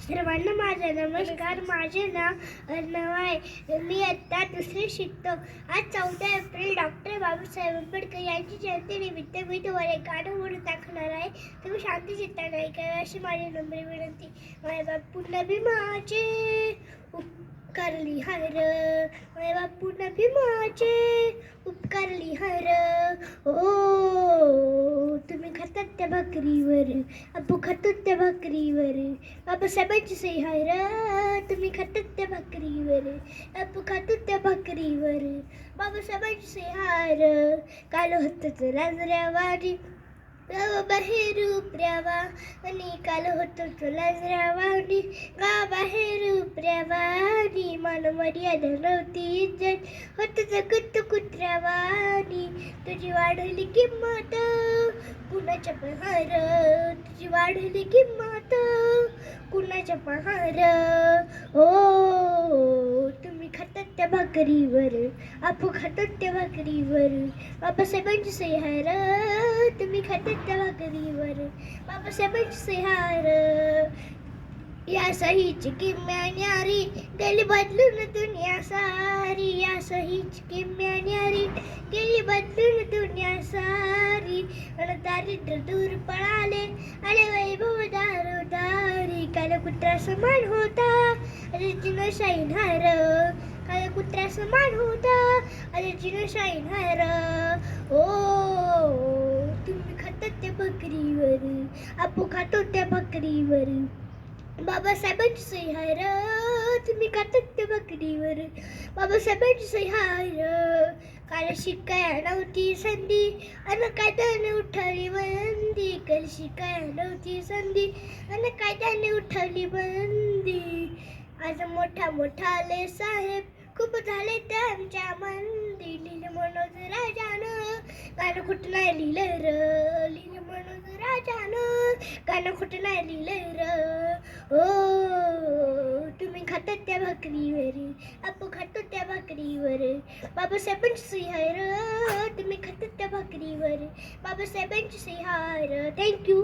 सर्वांना माझा नमस्कार. माझे नाव अर्णव आहे. मी इयत्ता दुसरी शिकतो. आज 14 एप्रिल डॉक्टर बाबासाहेब आंबेडकर यांची जयंतीनिमित्त मी तुम्हाला एक गाणं म्हणून दाखवणार आहे. तुम्ही शांती चित्ताने ऐकावे अशी माझी नम्र विनंती. माझ्या बापू भीमाचे उपकार लिहार, माझ्या बापू भीमाचे उपकार लिहार. तुम्ही खातात त्या भाकरीवर, आपू खातो त्या भाकरीवर, बाबासाहेबांची सही हाय र. तुम्ही खातात त्या भाकरीवर, आपू खातो त्या भाकरीवर, बाबासाहेबांची सही हाय र. काल होतं लाजऱ्यावारी गावा बाहेर उपर्यावा, आणि काल होतं तो लाजऱ्यावारी गावा बाहेर उपर्यावारी. मान मर्यादा नव्हती इज्जत होत जगत कुत्र्यावानी. तुझी वाढली किंमत कुणाच्या पहार, तुझी वाढली किंमत कुणाच्या पहार. तुम्ही खातात त्या भाकरीवर, आपू खातात त्या भाकरीवर, बाबासाहेबांची सही हाय र. तुम्ही खातात त्या भाकरीवर, बाबासाहेबांची सही हाय र. या सहीची किम्या न्यारी गेली बदलून दुनिया सारी. या सहीची किम्या न्यारी गेली बदलून दुनिया सारी. आणि दारिद्र्य दूर पळाले आले वैभव दारोदारी. काल कुत्रा समान होता अरे जिनो शाहीन हार, काल कुत्रा समान होता अरे जिनो शाहीन हार. तुम्ही खातात त्या भाकरीवर, आपू खातो त्या भाकरीवर, बाबासाहेबांची सही हाय र. तुम्ही खातात त्या भाकरीवर, बाबासाहेबांची सही हाय र. काल शिकाय नव्हती संधी अन कायद्याने उठवली बंदी. काल शिकाय नव्हती संधी अन कायद्याने उठवली बंदी. आज मोठा आले साहेब खूप झाले त्यांच्या मंदी. लिहिलं मनोज राजानं गाणं कुठं नाही लिहिलं र. लिहिलं मनोज राजानं गाणं कुठं नाही लिहिलं र. तुम्ही खातात त्या भाकरीवर, आपू खातो त्या भाकरीवर, बाबासाहेबांची सही हाय र. तुम्ही खातात त्या भाकरीवर, बाबासाहेबांची सही हाय र. थँक्यू.